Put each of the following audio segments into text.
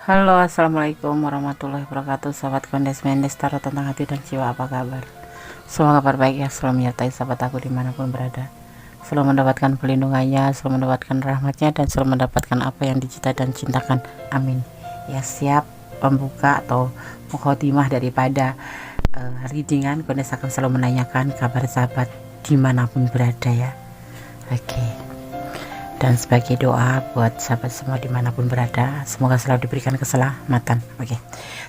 Halo, assalamualaikum warahmatullahi wabarakatuh. Sahabat Kondes Mendes Tarot tentang hati dan jiwa, apa kabar? Semoga kabar baik ya, selalu menyertai sahabat aku dimanapun berada. Selalu mendapatkan pelindungannya, selalu mendapatkan rahmatnya, dan selalu mendapatkan apa yang dicita dan cintakan. Amin. Ya, siap pembuka atau mukhodimah daripada readingan. Kondes akan selalu menanyakan kabar sahabat dimanapun berada ya. Oke. Dan sebagai doa buat sahabat semua dimanapun berada, semoga selalu diberikan keselamatan. Oke,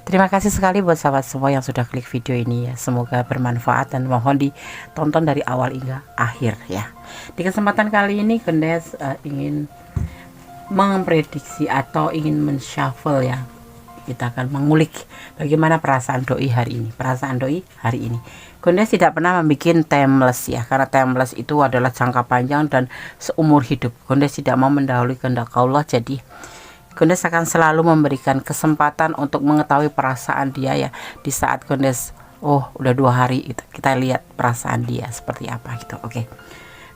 terima kasih sekali buat sahabat semua yang sudah klik video ini ya. Semoga bermanfaat dan mohon ditonton dari awal hingga akhir ya. Di kesempatan kali ini Kondes ingin memprediksi atau ingin menshuffle ya. Kita akan mengulik bagaimana perasaan doi hari ini. Perasaan doi hari ini. Kondes tidak pernah membuat timeless ya, karena timeless itu adalah jangka panjang dan seumur hidup. Kondes tidak mau mendahului kehendak Allah, jadi Kondes akan selalu memberikan kesempatan untuk mengetahui perasaan dia ya. Di saat Kondes, udah 2 hari gitu, kita lihat perasaan dia seperti apa gitu. Oke.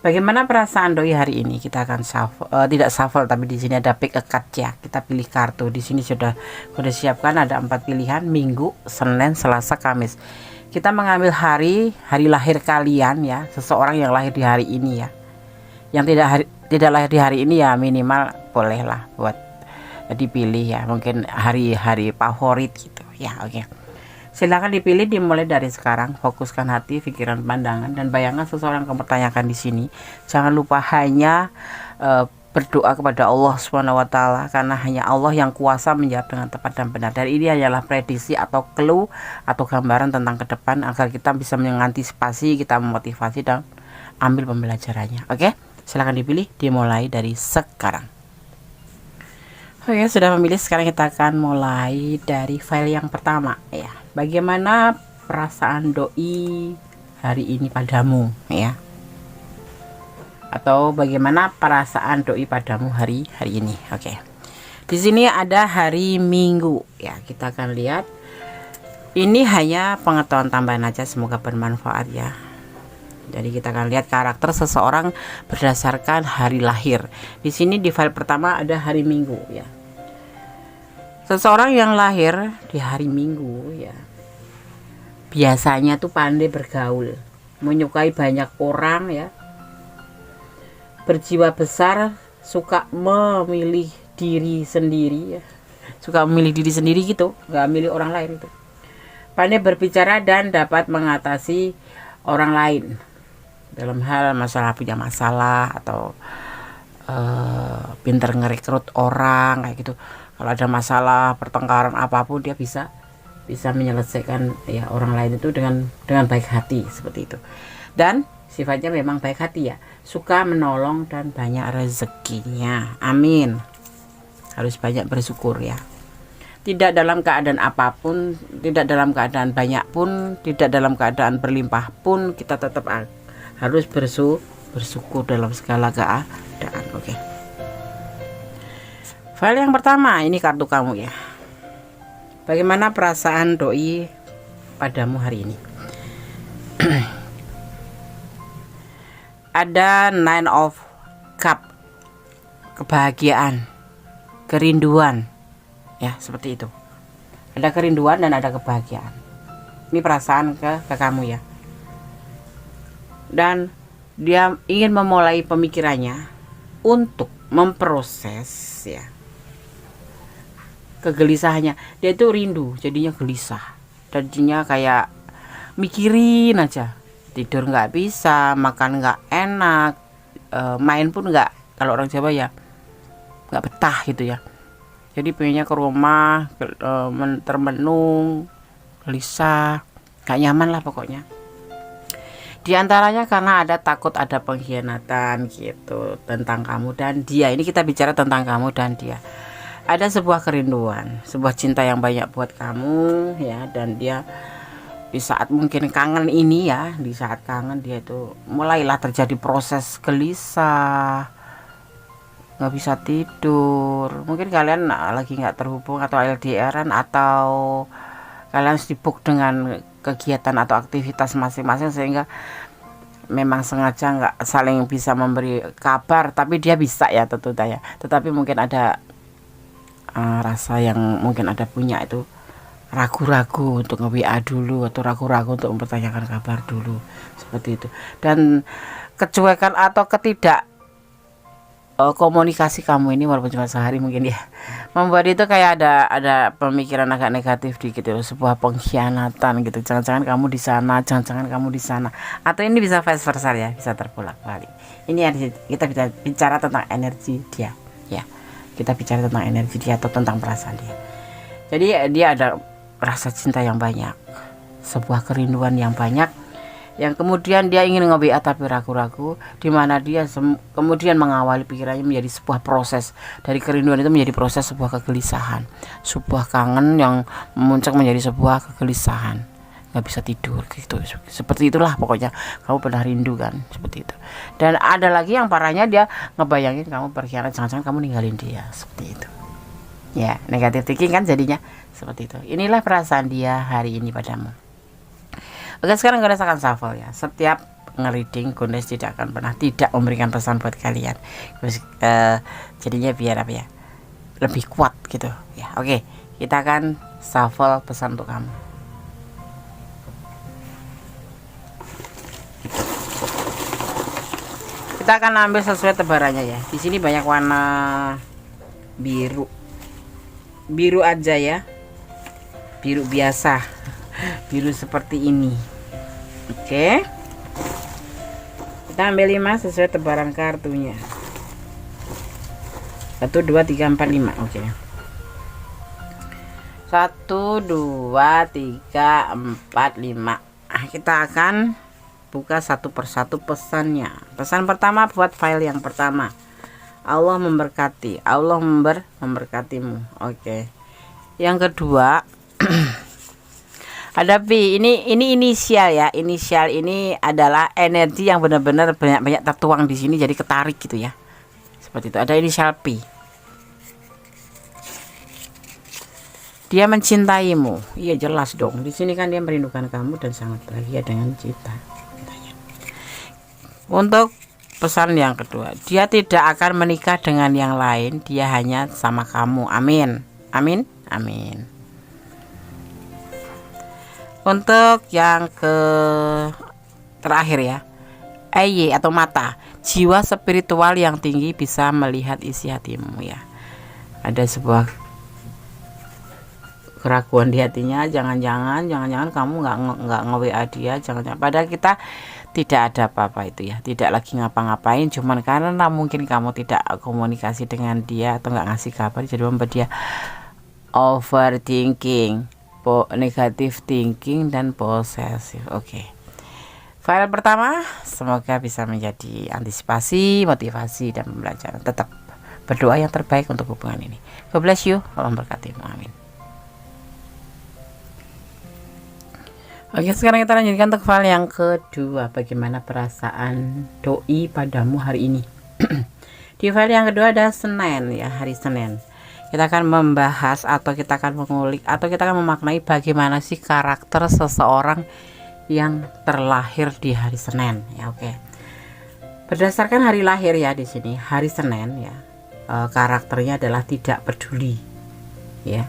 Bagaimana perasaan doi hari ini? Kita akan shuffle, tidak shuffle, tapi di sini ada pick a card ya. Kita pilih kartu. Di sini sudah siapkan ada 4 pilihan: Minggu, Senin, Selasa, Kamis. Kita mengambil hari lahir kalian ya, seseorang yang lahir di hari ini ya. Yang tidak lahir di hari ini ya minimal bolehlah buat dipilih ya. Mungkin hari-hari favorit gitu ya. Oke. Silakan dipilih, dimulai dari sekarang. Fokuskan hati, pikiran, pandangan, dan bayangan seseorang yang mempertanyakan di sini. Jangan lupa hanya berdoa kepada Allah SWT, karena hanya Allah yang kuasa menjawab dengan tepat dan benar. Dan ini adalah prediksi atau clue atau gambaran tentang ke depan agar kita bisa mengantisipasi, kita memotivasi dan ambil pembelajarannya. Oke, silakan dipilih, dimulai dari sekarang. Oke, sudah memilih. Sekarang kita akan mulai dari file yang pertama ya. Bagaimana perasaan doi hari ini padamu ya? Atau bagaimana perasaan doi padamu hari ini? Oke. Di sini ada hari Minggu ya. Kita akan lihat. Ini hanya pengetahuan tambahan aja, semoga bermanfaat ya. Jadi kita akan lihat karakter seseorang berdasarkan hari lahir. Di sini di file pertama ada hari Minggu ya. Seseorang yang lahir di hari Minggu ya, biasanya tuh pandai bergaul, menyukai banyak orang ya, berjiwa besar, suka memilih diri sendiri ya, suka memilih diri sendiri gitu, nggak milih orang lain itu. Pandai berbicara dan dapat mengatasi orang lain dalam hal punya masalah atau pinter ngerekrut orang kayak gitu. Kalau ada masalah, pertengkaran apapun, dia bisa menyelesaikan ya orang lain itu dengan baik hati seperti itu. Dan sifatnya memang baik hati ya, suka menolong dan banyak rezekinya. Amin. Harus banyak bersyukur ya. Tidak dalam keadaan apapun, tidak dalam keadaan banyak pun, tidak dalam keadaan berlimpah pun, kita tetap harus bersyukur dalam segala keadaan. Oke. File yang pertama, ini kartu kamu ya. Bagaimana perasaan doi padamu hari ini? Ada 9 of Cup, kebahagiaan, kerinduan ya, seperti itu. Ada kerinduan dan ada kebahagiaan. Ini perasaan ke kamu ya. Dan dia ingin memulai pemikirannya untuk memproses ya kegelisahannya. Dia itu rindu, jadinya gelisah, jadinya kayak mikirin aja. Tidur nggak bisa, makan nggak enak, main pun nggak, kalau orang Jawa ya nggak betah gitu ya. Jadi pengennya ke rumah, termenung, gelisah, nggak nyaman lah pokoknya. Di antaranya karena ada takut ada pengkhianatan gitu tentang kamu dan dia. Ini kita bicara tentang kamu dan dia. Ada sebuah kerinduan, sebuah cinta yang banyak buat kamu ya, dan dia di saat mungkin kangen ini ya, di saat kangen dia itu mulailah terjadi proses gelisah, nggak bisa tidur. Mungkin kalian lagi nggak terhubung atau LDRan, atau kalian sibuk dengan kegiatan atau aktivitas masing-masing sehingga memang sengaja nggak saling bisa memberi kabar, tapi dia bisa ya tentu ya. Tetapi mungkin ada rasa yang mungkin ada punya itu ragu-ragu untuk nge-WA dulu atau ragu-ragu untuk mempertanyakan kabar dulu seperti itu. Dan kecuekan atau ketidak komunikasi kamu ini walaupun cuma sehari mungkin ya membuat itu kayak ada pemikiran agak negatif dikit itu, sebuah pengkhianatan gitu. Jangan-jangan kamu di sana, jangan-jangan kamu di sana, atau ini bisa vice versa ya, bisa terbolak-balik. Ini kita bisa bicara tentang energi dia ya, kita bicara tentang energi dia atau tentang perasaan dia. Jadi dia ada rasa cinta yang banyak, sebuah kerinduan yang banyak, yang kemudian dia ingin nge-WA tapi ragu-ragu, di mana dia kemudian mengawali pikirannya menjadi sebuah proses. Dari kerinduan itu menjadi proses sebuah kegelisahan, sebuah kangen yang memuncak menjadi sebuah kegelisahan, nggak bisa tidur gitu. Seperti itulah pokoknya, kamu pernah rindu kan, seperti itu. Dan ada lagi yang parahnya, dia ngebayangin kamu berkhianat, jangan-jangan kamu ninggalin dia, seperti itu ya. Negatif thinking kan jadinya seperti itu. Inilah perasaan dia hari ini padamu. Oke, sekarang Gondes akan shuffle ya. Setiap nge-reading Gondes tidak akan pernah tidak memberikan pesan buat kalian. Jadinya biar apa ya, lebih kuat gitu ya. Oke, kita akan shuffle pesan untuk kamu. Kita akan ambil sesuai tebarannya ya. Di sini banyak warna biru. Biru aja ya. Biru biasa. Biru seperti ini. Oke. Kita ambil 5 sesuai tebaran kartunya. 1 2 3 4 5. Oke. 1 2 3 4 5. Kita akan buka satu persatu pesannya. Pesan pertama buat file yang pertama. Allah memberkati. Allah memberkatimu. Oke. Yang kedua ada B. Ini inisial ya. Inisial ini adalah energi yang benar-benar banyak-banyak tertuang di sini, jadi ketarik gitu ya. Seperti itu. Ada inisial P. Dia mencintaimu. Iya jelas dong. Di sini kan dia merindukan kamu dan sangat bahagia dengan cinta. Untuk pesan yang kedua, dia tidak akan menikah dengan yang lain, dia hanya sama kamu. Amin. Amin. Amin. Untuk yang terakhir ya, EY atau mata, jiwa spiritual yang tinggi bisa melihat isi hatimu ya. Ada sebuah keraguan di hatinya, jangan-jangan kamu nggak nge-WA dia, jangan-jangan padahal kita tidak ada apa-apa itu ya, tidak lagi ngapa-ngapain, cuman karena mungkin kamu tidak komunikasi dengan dia atau nggak ngasih kabar, jadi membuat dia overthinking, negative thinking dan posesif. Oke. File pertama semoga bisa menjadi antisipasi, motivasi dan pembelajaran. Tetap berdoa yang terbaik untuk hubungan ini. God bless you. Allah memberkatimu. Amin. Oke, sekarang kita lanjutkan untuk file yang kedua. Bagaimana perasaan doi padamu hari ini? Di file yang kedua ada Senin ya, hari Senin. Kita akan membahas atau kita akan mengulik atau kita akan memaknai bagaimana sih karakter seseorang yang terlahir di hari Senin ya. Oke. Berdasarkan hari lahir ya, di sini hari Senin ya. Karakternya adalah tidak peduli ya.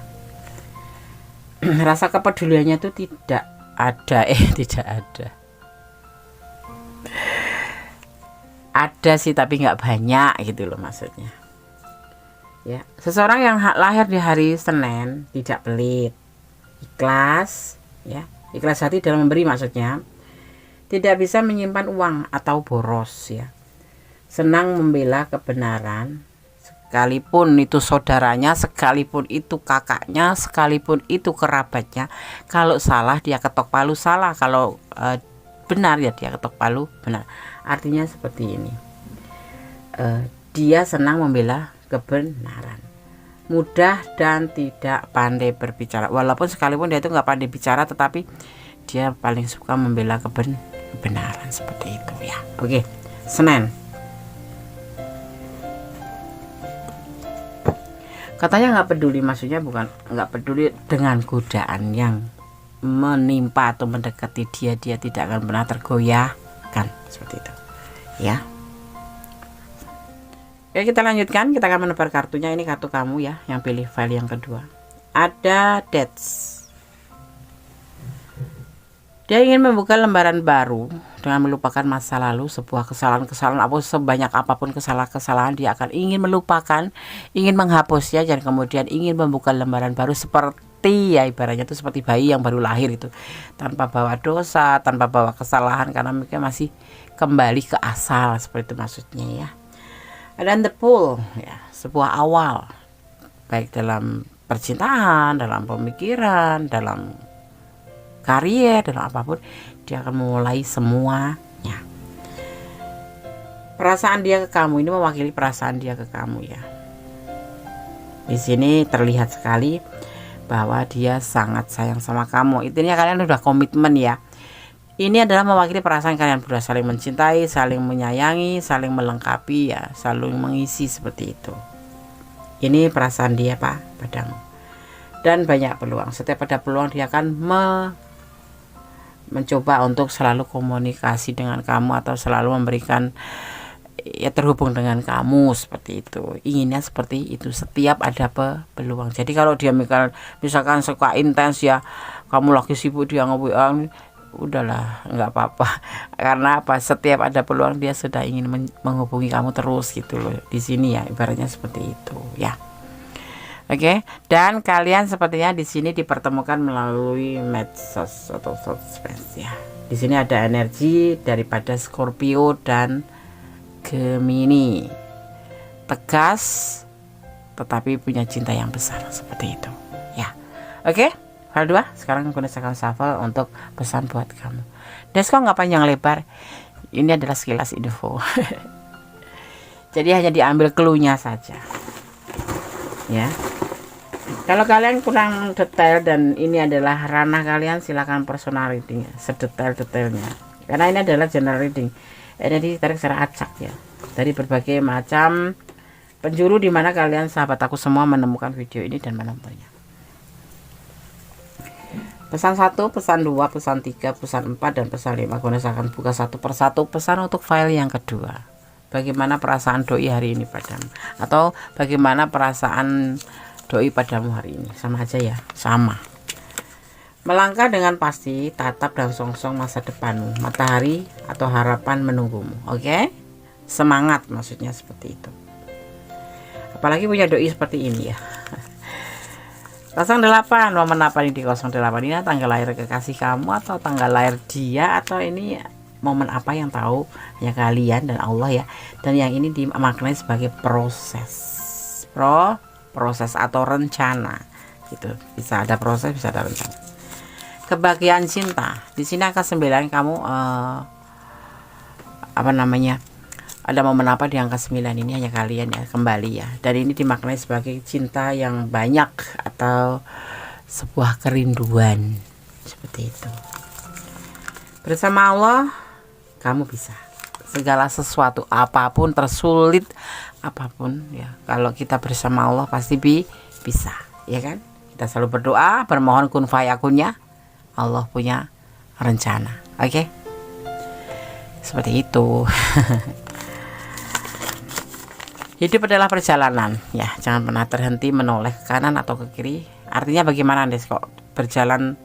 Rasa kepeduliannya itu tidak ada, tidak ada. Ada sih tapi nggak banyak gitu loh maksudnya. Ya, seseorang yang lahir di hari Senin tidak pelit, ikhlas, ya, ikhlas hati dalam memberi maksudnya, tidak bisa menyimpan uang atau boros, ya, senang membela kebenaran, sekalipun itu saudaranya, sekalipun itu kakaknya, sekalipun itu kerabatnya, kalau salah dia ketok palu salah, kalau benar ya dia ketok palu benar. Artinya seperti ini, dia senang membela kebenaran, mudah dan tidak pandai berbicara, walaupun sekalipun dia itu nggak pandai bicara, tetapi dia paling suka membela kebenaran seperti itu ya. Oke, Senin katanya nggak peduli, maksudnya bukan nggak peduli dengan godaan yang menimpa atau mendekati dia tidak akan pernah tergoyahkan seperti itu ya. Oke, kita lanjutkan. Kita akan menebar kartunya. Ini kartu kamu ya, yang pilih file yang kedua. Ada dates. Dia ingin membuka lembaran baru dengan melupakan masa lalu, sebuah kesalahan-kesalahan apa sebanyak apapun kesalahan-kesalahan dia akan ingin melupakan, ingin menghapusnya, dan kemudian ingin membuka lembaran baru seperti ya ibaratnya itu seperti bayi yang baru lahir itu, tanpa bawa dosa, tanpa bawa kesalahan, karena mereka masih kembali ke asal, seperti itu maksudnya ya. Ada the pool ya, sebuah awal baik dalam percintaan, dalam pemikiran, dalam karier, dalam apapun, dia akan memulai semuanya. Perasaan dia ke kamu ini mewakili perasaan dia ke kamu ya. Di sini terlihat sekali bahwa dia sangat sayang sama kamu. Intinya kalian udah komitmen ya. Ini adalah mewakili perasaan kalian berdua, saling mencintai, saling menyayangi, saling melengkapi ya, saling mengisi seperti itu. Ini perasaan dia padamu. Dan banyak peluang. Setiap ada peluang dia akan mencoba untuk selalu komunikasi dengan kamu atau selalu memberikan ya terhubung dengan kamu seperti itu. Inginnya seperti itu setiap ada peluang. Jadi kalau dia misalkan suka intens ya, kamu lagi sibuk dia nge-WA, udahlah nggak apa-apa, karena apa, setiap ada peluang dia sudah ingin menghubungi kamu terus gitu loh. Di sini ya ibaratnya seperti itu ya. Oke, dan kalian sepertinya di sini dipertemukan melalui medsos atau sosmed ya. Di sini ada energi daripada Scorpio dan Gemini, tegas tetapi punya cinta yang besar seperti itu ya. Oke, file 2 sekarang gunakan shuffle untuk pesan buat kamu. Desko nggak panjang lebar, ini adalah sekilas info. Jadi hanya diambil clue-nya saja ya. Kalau kalian kurang detail dan ini adalah ranah kalian, silakan personal reading ya, sedetail-detailnya, karena ini adalah general reading. Ini ditarik secara acak ya dari berbagai macam penjuru, dimana kalian sahabat aku semua menemukan video ini dan menontonnya. Pesan 1, pesan 2, pesan 3, pesan 4, dan pesan 5. Saya akan buka satu persatu pesan untuk file yang kedua. Bagaimana perasaan doi hari ini padamu, atau bagaimana perasaan doi padamu hari ini? Sama aja ya, sama. Melangkah dengan pasti, tatap dan songsong masa depanmu, matahari atau harapan menunggumu. Oke, semangat maksudnya seperti itu. Apalagi punya doi seperti ini ya. 08, momen apa ini di 08 ini? Tanggal lahir kekasih kamu atau tanggal lahir dia, atau ini momen apa yang tahu hanya kalian dan Allah ya. Dan yang ini dimaknai sebagai proses atau rencana gitu. Bisa ada proses, bisa ada rencana. Kebahagiaan cinta di sini angka 9 kamu ada momen apa di angka 9 ini hanya kalian ya, kembali ya. Dan ini dimaknai sebagai cinta yang banyak atau sebuah kerinduan seperti itu. Bersama Allah kamu bisa segala sesuatu, apapun, tersulit apapun ya, kalau kita bersama Allah pasti bisa ya kan. Kita selalu berdoa, bermohon kun fayakunnya, Allah punya rencana. Oke, seperti itu. Hidup adalah perjalanan ya, jangan pernah terhenti menoleh ke kanan atau ke kiri. Artinya bagaimana Des, kok berjalan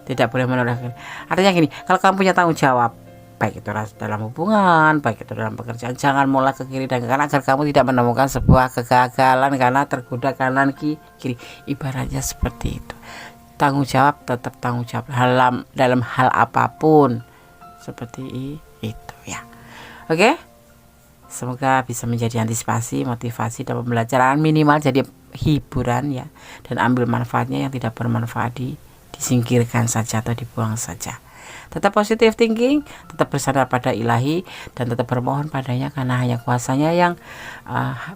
tidak boleh menoleh ke kiri? Artinya gini, kalau kamu punya tanggung jawab, baik itu dalam hubungan, baik itu dalam pekerjaan, jangan mulai ke kiri dan ke kanan agar kamu tidak menemukan sebuah kegagalan karena tergoda kanan kiri. Ibaratnya seperti itu. Tanggung jawab tetap tanggung jawab dalam hal apapun, seperti itu ya. Oke, semoga bisa menjadi antisipasi, motivasi, dan pembelajaran, minimal jadi hiburan ya, dan ambil manfaatnya. Yang tidak bermanfaat disingkirkan saja atau dibuang saja. Tetap positive thinking, tetap bersandar pada ilahi, dan tetap bermohon padanya, karena hanya kuasanya yang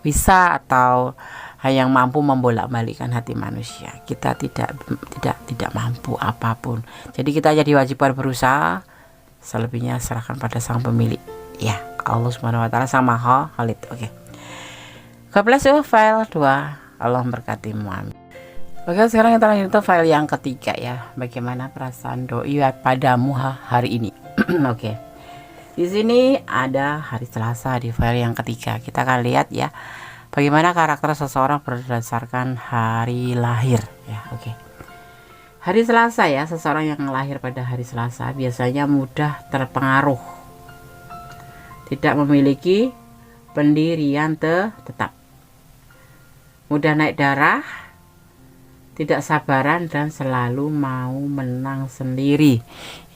bisa atau yang mampu membolak-balikkan hati manusia. Kita tidak mampu apapun. Jadi kita jadi wajiban berusaha, selebihnya serahkan pada sang pemilik ya, Allah Subhanahu wa taala sang Maha Khalid. Oke. God bless you, file 2. Allah memberkatimu. Amin. Oke, sekarang kita lanjut ke file yang ketiga ya. Bagaimana perasaan doi padamu hari ini? Oke. Di sini ada hari Selasa di file yang ketiga. Kita akan lihat ya bagaimana karakter seseorang berdasarkan hari lahir ya. Oke. Hari Selasa ya, seseorang yang lahir pada hari Selasa biasanya mudah terpengaruh, tidak memiliki pendirian tetap, mudah naik darah, tidak sabaran, dan selalu mau menang sendiri.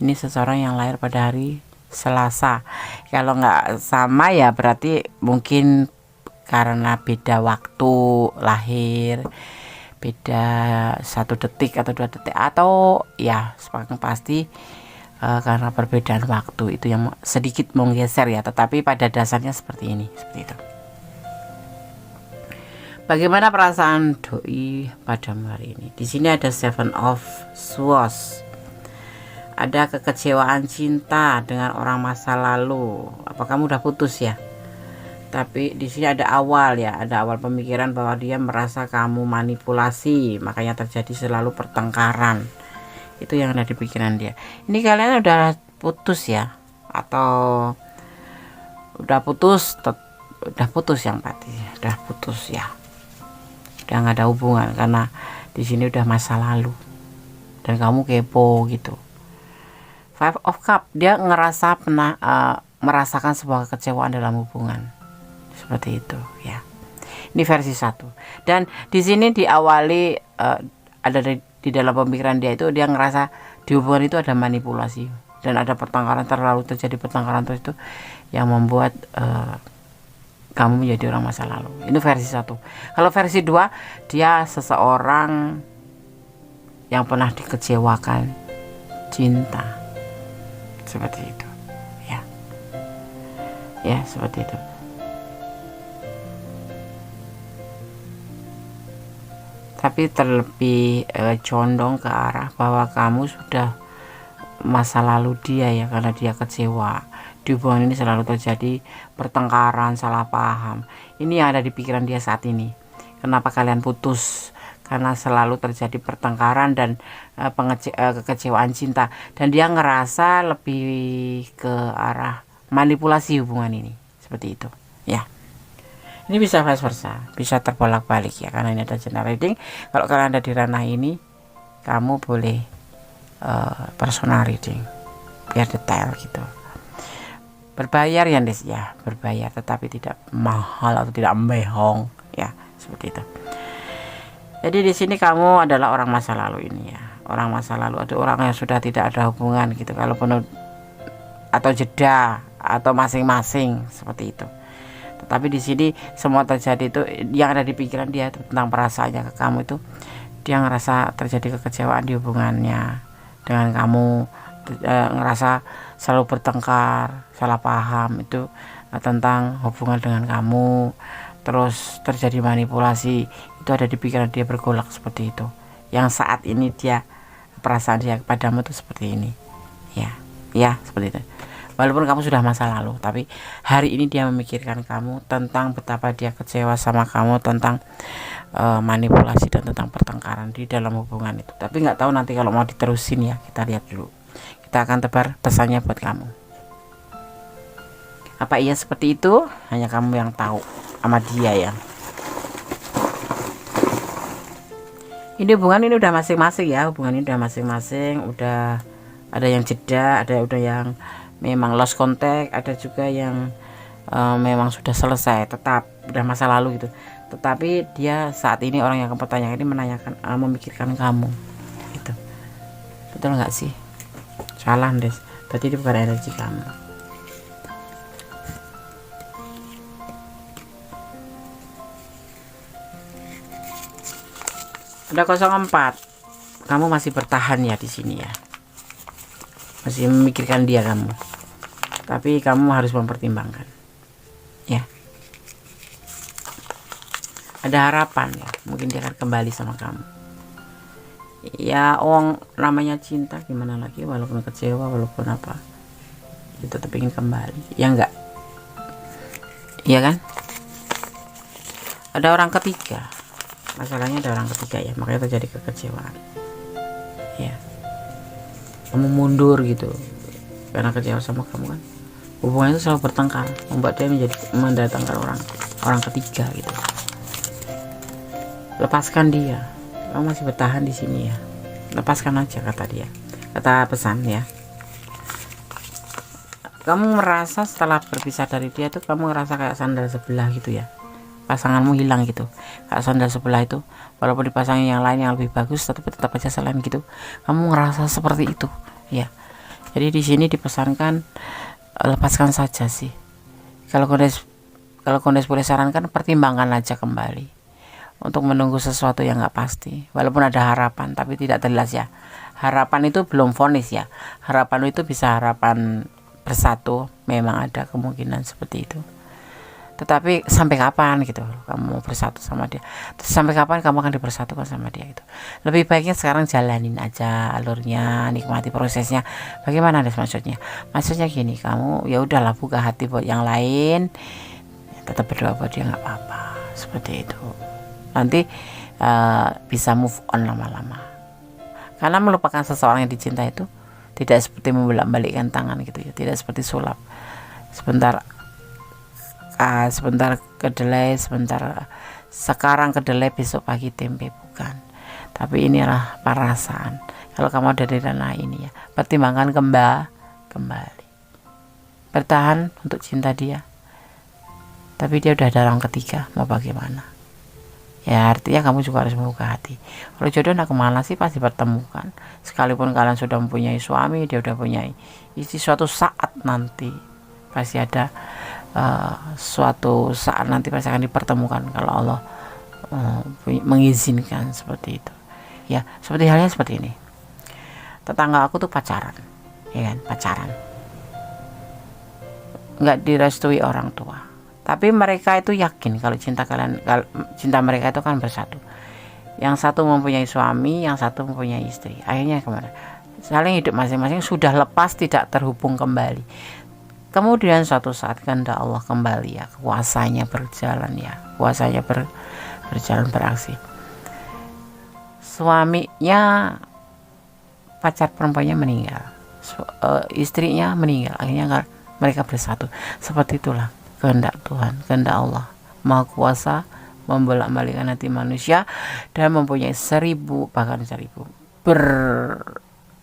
Ini seseorang yang lahir pada hari Selasa. Kalau nggak sama ya berarti mungkin karena beda waktu lahir, beda 1 detik atau 2 detik, atau ya pasti karena perbedaan waktu itu yang sedikit menggeser ya, tetapi pada dasarnya seperti ini, seperti itu. Bagaimana perasaan doi padamu hari ini? Di sini ada Seven of Swords. Ada kekecewaan cinta dengan orang masa lalu. Apa kamu udah putus ya? Tapi di sini ada awal ya, ada awal pemikiran bahwa dia merasa kamu manipulasi, makanya terjadi selalu pertengkaran. Itu yang ada di pikiran dia. Ini kalian udah putus ya? Atau udah putus? Udah putus yang pasti, udah putus ya. Udah nggak ada hubungan karena di sini udah masa lalu dan kamu kepo gitu. Five of Cup, dia ngerasa pernah merasakan sebuah kekecewaan dalam hubungan seperti itu ya. Ini versi 1. Dan di sini diawali ada di dalam pemikiran dia itu, dia ngerasa di hubungan itu ada manipulasi dan ada pertengkaran, terjadi pertengkaran terus itu yang membuat kamu menjadi orang masa lalu. Ini versi 1. Kalau versi 2, dia seseorang yang pernah dikecewakan cinta, seperti itu ya. Ya seperti itu. Tapi terlebih condong ke arah bahwa kamu sudah masa lalu dia ya, karena dia kecewa. Di hubungan ini selalu terjadi pertengkaran, salah paham. Ini yang ada di pikiran dia saat ini. Kenapa kalian putus? Karena selalu terjadi pertengkaran dan kekecewaan cinta. Dan dia ngerasa lebih ke arah manipulasi hubungan ini. Seperti itu ya. Ini bisa vice versa, bisa terbolak-balik ya, karena ini ada general reading. Kalau kalian ada di ranah ini, kamu boleh personal reading biar detail gitu. Berbayar ya Des ya, berbayar, tetapi tidak mahal atau tidak mehong ya, seperti itu. Jadi di sini kamu adalah orang masa lalu ini ya, orang masa lalu, ada orang yang sudah tidak ada hubungan gitu, kalau penuh atau jeda atau masing-masing seperti itu. Tetapi di sini semua terjadi itu yang ada di pikiran dia tentang perasaannya ke kamu itu, dia ngerasa terjadi kekecewaan di hubungannya dengan kamu, ngerasa selalu bertengkar, salah paham itu tentang hubungan dengan kamu, terus terjadi manipulasi, itu ada di pikiran dia bergolak seperti itu. Yang saat ini dia, perasaan dia kepadamu itu seperti ini ya seperti itu. Walaupun kamu sudah masa lalu, tapi hari ini dia memikirkan kamu tentang betapa dia kecewa sama kamu, tentang manipulasi dan tentang pertengkaran di dalam hubungan itu. Tapi nggak tahu nanti kalau mau diterusin ya, kita lihat dulu. Kita akan tebar pesannya buat kamu. Apa iya seperti itu? Hanya kamu yang tahu sama dia ya. Ini hubungan ini udah masing-masing ya, hubungan ini udah masing-masing, udah ada yang jeda, ada udah yang memang lost contact, ada juga yang memang sudah selesai, tetap udah masa lalu gitu. Tetapi dia saat ini, orang yang kamu tanyakan ini menanyakan, memikirkan kamu gitu. Betul nggak sih? Salah Des, berarti itu bukan energi kamu. Ada 04, kamu masih bertahan ya di sini ya, masih memikirkan dia kamu, tapi kamu harus mempertimbangkan ya. Ada harapan ya, mungkin dia akan kembali sama kamu ya. Namanya cinta gimana lagi, walaupun kecewa, walaupun apa, itu tetap ingin kembali ya, enggak iya kan. Ada orang ketiga, masalahnya ada orang ketiga ya, makanya terjadi kekecewaan ya. Kamu mundur gitu karena kecewa sama kamu kan, hubungan itu selalu bertengkar, membuat dia mendatangkan orang ketiga gitu. Lepaskan dia, kamu masih bertahan di sini ya, lepaskan aja, kata dia, kata pesan ya. Kamu merasa setelah berpisah dari dia tuh kamu ngerasa kayak sandal sebelah gitu ya, pasanganmu hilang gitu, kayak sandal sebelah itu, walaupun dipasangin yang lain yang lebih bagus tetap aja selain gitu, kamu ngerasa seperti itu ya. Jadi di sini dipesankan lepaskan saja sih. Kalau Kondes boleh sarankan, pertimbangkan aja kembali untuk menunggu sesuatu yang nggak pasti, walaupun ada harapan tapi tidak jelas ya. Harapan itu belum vonis ya, harapan itu bisa harapan bersatu, memang ada kemungkinan seperti itu, tetapi sampai kapan gitu kamu mau bersatu sama dia, terus sampai kapan kamu akan dipersatukan sama dia gitu. Lebih baiknya sekarang jalanin aja alurnya, nikmati prosesnya. Bagaimana deh maksudnya gini, kamu ya udahlah buka hati buat yang lain, tetap berdoa buat dia, nggak apa-apa seperti itu. Nanti bisa move on lama-lama, karena melupakan seseorang yang dicinta itu tidak seperti membolak-balikkan tangan gitu ya, tidak seperti sulap, sebentar kedelai, sekarang kedelai besok pagi tempe, bukan. Tapi inilah perasaan. Kalau kamu ada di ranah ini ya, pertimbangkan kembali, bertahan untuk cinta dia, tapi dia udah ada orang ketiga, mau bagaimana ya. Artinya kamu juga harus membuka hati. Kalau jodoh nak kemana sih, pasti bertemukan. Sekalipun kalian sudah mempunyai suami, dia udah punya istri, suatu saat nanti pasti ada suatu saat nanti pasti akan dipertemukan kalau Allah mengizinkan seperti itu ya. Seperti halnya seperti ini, tetangga aku tuh pacaran ya kan, pacaran nggak direstui orang tua, tapi mereka itu yakin kalau cinta mereka itu kan bersatu. Yang satu mempunyai suami, yang satu mempunyai istri. Akhirnya kemana, saling hidup masing-masing, sudah lepas, tidak terhubung kembali. Kemudian suatu saat kehendak Allah kembali ya, kuasanya berjalan ya, kuasanya berjalan beraksi. Suaminya, pacar perempuannya meninggal, istrinya meninggal, akhirnya mereka bersatu. Seperti itulah kehendak Tuhan, kehendak Allah Maha Kuasa, membolak-balikkan hati manusia dan mempunyai 1000 bahkan 1000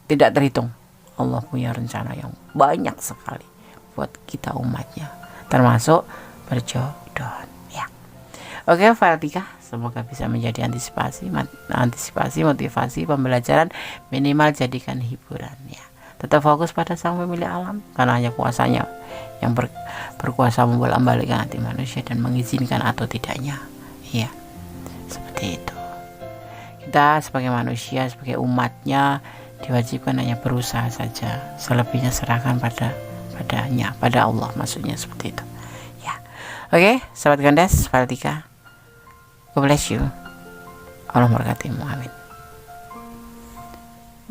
tidak terhitung. Allah punya rencana yang banyak sekali buat kita umatnya, termasuk berjodoh ya. Oke, file 3 semoga bisa menjadi antisipasi, motivasi, pembelajaran, minimal jadikan hiburan ya. Tetap fokus pada sang pemilik alam, karena hanya kuasanya yang berkuasa membolak-balikkan hati manusia dan mengizinkan atau tidaknya ya. Seperti itu. Kita sebagai manusia, sebagai umatnya, diwajibkan hanya berusaha saja, selebihnya serahkan pada Allah, maksudnya seperti itu ya. Oke, sahabat Kondes, file 3. God bless you. Allah memberkatimu, amin.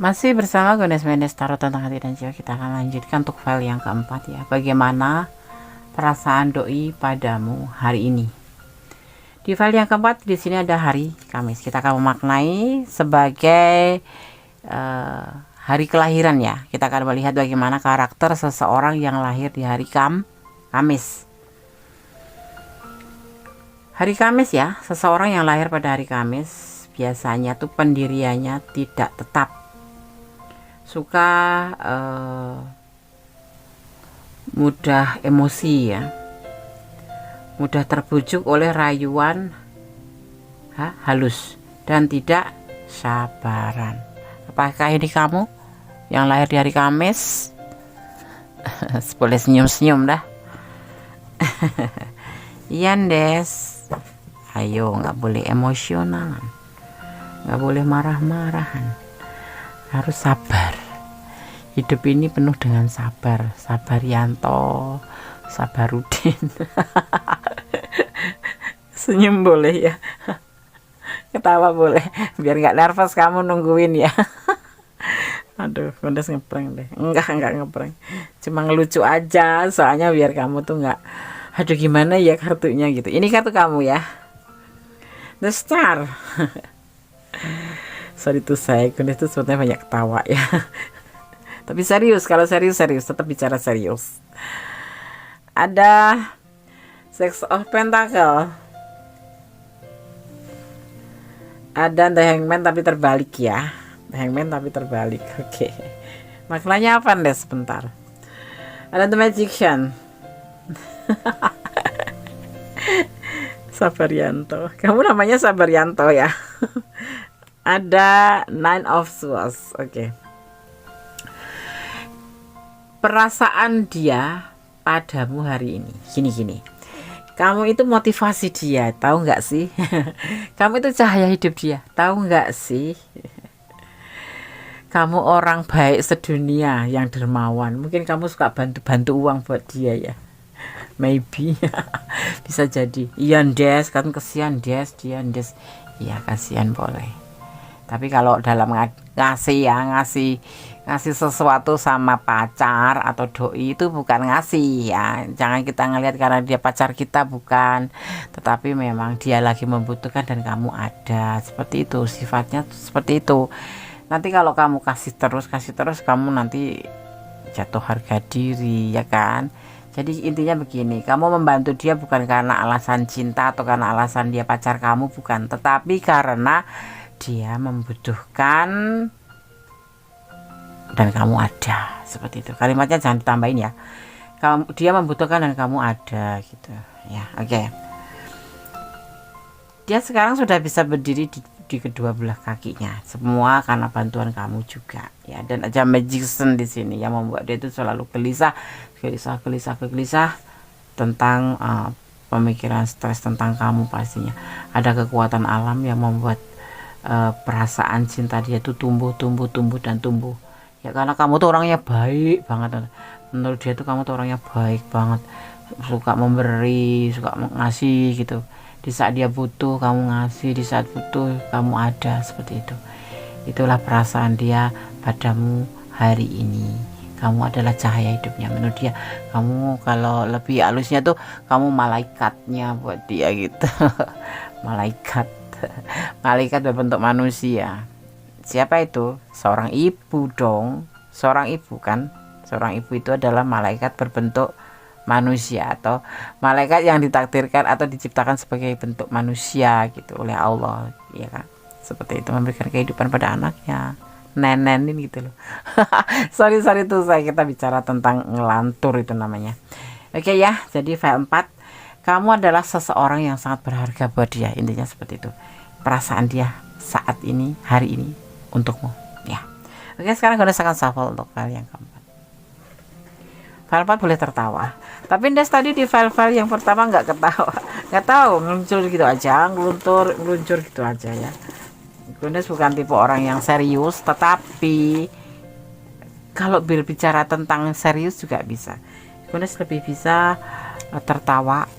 Masih bersama Kondes Mendes Tarot tentang hati dan jiwa, kita akan lanjutkan untuk file yang keempat ya. Bagaimana perasaan doi padamu hari ini? Di file yang keempat di sini ada hari Kamis. Kita akan memaknai sebagai hari kelahiran ya. Kita akan melihat bagaimana karakter seseorang yang lahir di hari Kamis. Hari Kamis ya, seseorang yang lahir pada hari Kamis biasanya tuh pendiriannya tidak tetap, suka mudah emosi ya, mudah terbujuk oleh rayuan halus dan tidak sabaran. Apakah ini kamu yang lahir di hari Kamis? Boleh senyum-senyum dah. Iya Des, ayo, nggak boleh emosionalan, nggak boleh marah-marahan, harus sabar. Hidup ini penuh dengan sabar, sabar Yanto, Sabarudin. Senyum boleh ya, ketawa boleh, biar nggak nervous kamu nungguin ya. Aduh, Kondes ngeprank deh. Enggak ngeprank, cuma ngelucu aja, soalnya biar kamu tuh nggak, aduh gimana ya kartunya gitu. Ini kartu kamu ya, The Star. Sorry tuh saya, Kondes tuh sebetulnya banyak ketawa ya. Tapi serius, kalau serius tetap bicara serius. Ada Six of Pentacle. Ada The Hangman tapi terbalik ya. The Hangman tapi terbalik. Oke. Maknanya apa nih sebentar? Ada The Magician. Sabaryanto. Kamu namanya Sabaryanto ya. Ada Nine of Swords. Oke. Perasaan dia padamu hari ini gini. Kamu itu motivasi dia, tahu nggak sih? Kamu itu cahaya hidup dia, tahu nggak sih? Kamu orang baik sedunia yang dermawan. Mungkin kamu suka bantu uang buat dia ya. Maybe. Bisa jadi. Iya Des, kan kasihan Des, dia Des. Iya kasihan boleh. Tapi kalau dalam ngasih ya, ngasih sesuatu sama pacar atau doi itu bukan ngasih ya. Jangan kita ngelihat karena dia pacar kita, bukan. Tetapi memang dia lagi membutuhkan dan kamu ada. Seperti itu, sifatnya seperti itu. Nanti kalau kamu kasih terus kamu nanti jatuh harga diri ya kan. Jadi intinya begini, kamu membantu dia bukan karena alasan cinta atau karena alasan dia pacar kamu, bukan. Tetapi karena dia membutuhkan dan kamu ada, seperti itu. Kalimatnya jangan ditambahin ya. Dia membutuhkan dan kamu ada gitu ya. Oke. Dia sekarang sudah bisa berdiri di kedua belah kakinya. Semua karena bantuan kamu juga ya. Dan aja Magician di sini yang membuat dia itu selalu gelisah tentang pemikiran stres tentang kamu pastinya. Ada kekuatan alam yang membuat perasaan cinta dia tuh tumbuh ya, karena kamu tuh orangnya baik banget. Menurut dia tuh kamu tuh orangnya baik banget, suka memberi, suka ngasih gitu. Di saat dia butuh kamu ngasih, di saat butuh kamu ada, seperti itu. Itulah perasaan dia padamu hari ini. Kamu adalah cahaya hidupnya. Menurut dia kamu, kalau lebih halusnya tuh kamu malaikatnya buat dia gitu. Malaikat berbentuk manusia. Siapa itu? Seorang ibu dong. Seorang ibu kan. Seorang ibu itu adalah malaikat berbentuk manusia, atau malaikat yang ditakdirkan atau diciptakan sebagai bentuk manusia gitu oleh Allah, ya kan? Seperti itu, memberikan kehidupan pada anaknya. Nenenin gitu loh. sorry itu kita bicara tentang ngelantur itu namanya. Oke ya, jadi file 4. Kamu adalah seseorang yang sangat berharga buat dia, intinya seperti itu. Perasaan dia saat ini, hari ini untukmu ya. Oke, sekarang gue akan shuffle untuk file yang keempat. File 4 boleh tertawa, tapi Des tadi di file yang pertama nggak ketawa, nggak tahu, ngeluncur gitu aja, ngeluncur gitu aja ya. Des bukan tipe orang yang serius, tetapi kalau berbicara tentang serius juga bisa. Des lebih bisa tertawa,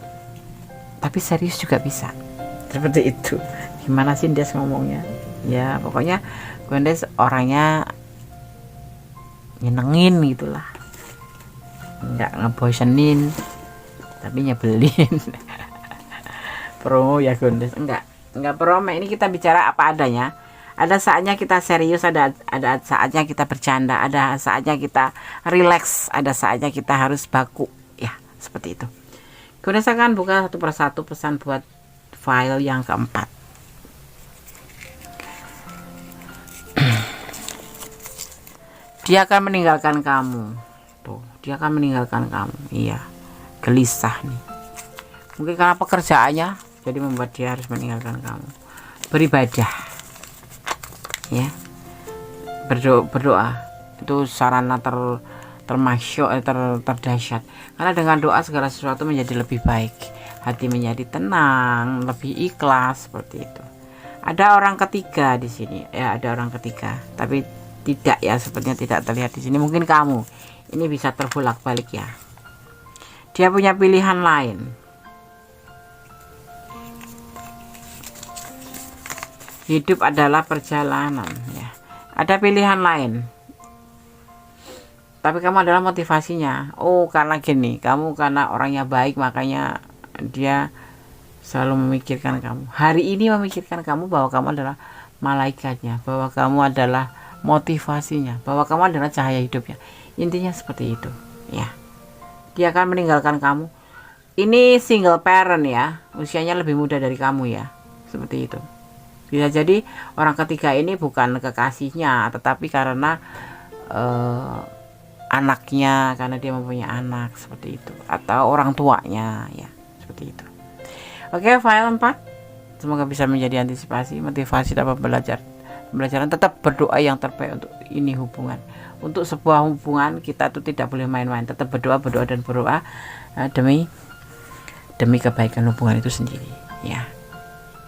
tapi serius juga bisa. Seperti itu. Gimana sih Des ngomongnya? Ya pokoknya Des orangnya nyenengin gitulah, nggak ngebosenin tapi nyebelin. Promo ya Des, enggak promo. Ini kita bicara apa adanya. Ada saatnya kita serius, ada saatnya kita bercanda, ada saatnya kita relax, ada saatnya kita harus baku ya, seperti itu. Des akan buka satu persatu pesan buat file yang keempat. Dia akan meninggalkan kamu. Tuh, dia akan meninggalkan kamu. Iya. Gelisah nih. Mungkin karena pekerjaannya jadi membuat dia harus meninggalkan kamu. Beribadah. Ya. Berdoa. Itu sarana terdahsyat. Karena dengan doa segala sesuatu menjadi lebih baik. Hati menjadi tenang, lebih ikhlas, seperti itu. Ada orang ketiga di sini. Ya, ada orang ketiga. Tapi tidak ya, sepertinya tidak terlihat di sini. Mungkin kamu ini bisa terbolak-balik ya. Dia punya pilihan lain. Hidup adalah perjalanan ya. Ada pilihan lain. Tapi kamu adalah motivasinya. Oh, karena gini, kamu karena orangnya baik, makanya dia selalu memikirkan kamu. Hari ini memikirkan kamu bahwa kamu adalah malaikatnya, bahwa kamu adalah motivasinya, bahwa kamu adalah cahaya hidupnya. Intinya seperti itu ya. dia akan meninggalkan kamu. Ini single parent ya, usianya lebih muda dari kamu ya, seperti itu. Bisa jadi orang ketiga ini bukan kekasihnya, tetapi karena anaknya, karena dia mempunyai anak, seperti itu, atau orang tuanya ya, seperti itu. Oke, file 4 semoga bisa menjadi antisipasi, motivasi dapat pembelajaran. Tetap berdoa yang terbaik untuk ini hubungan. Untuk sebuah hubungan kita tuh tidak boleh main-main, tetap berdoa dan berdoa demi kebaikan hubungan itu sendiri ya.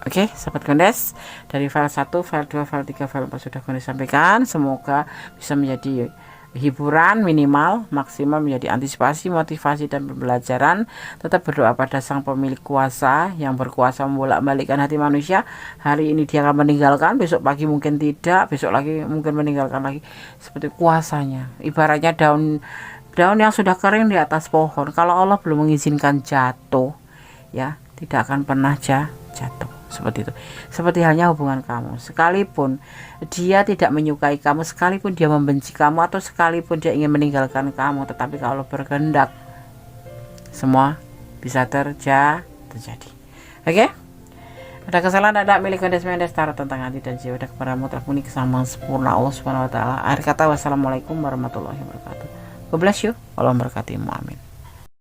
Oke, sahabat Kondes, dari file 1, file 2, file 3, file 4 sudah Kondes sampaikan. Semoga bisa menjadi hiburan minimal, maksimal menjadi antisipasi, motivasi, dan pembelajaran. Tetap berdoa pada Sang Pemilik Kuasa yang berkuasa membolak-balikkan hati manusia. Hari ini dia akan meninggalkan, besok pagi mungkin tidak, besok lagi mungkin meninggalkan lagi. Seperti kuasanya. Ibaratnya daun yang sudah kering di atas pohon. Kalau Allah belum mengizinkan jatuh, ya tidak akan pernah jatuh. Seperti itu. Seperti halnya hubungan kamu, sekalipun dia tidak menyukai kamu, sekalipun dia membenci kamu, atau sekalipun dia ingin meninggalkan kamu, tetapi kalau berkehendak semua bisa terjadi. Oke? Ada kesalahan, ada milik Kondes Mendes, taruh tentang hati dan jiwa, ada kepada mutlak murni kesamaan sempurna Allah Subhanahu wa taala. Akhir kata, wassalamualaikum warahmatullahi wabarakatuh. God bless you. Allah memberkatimu. Amin.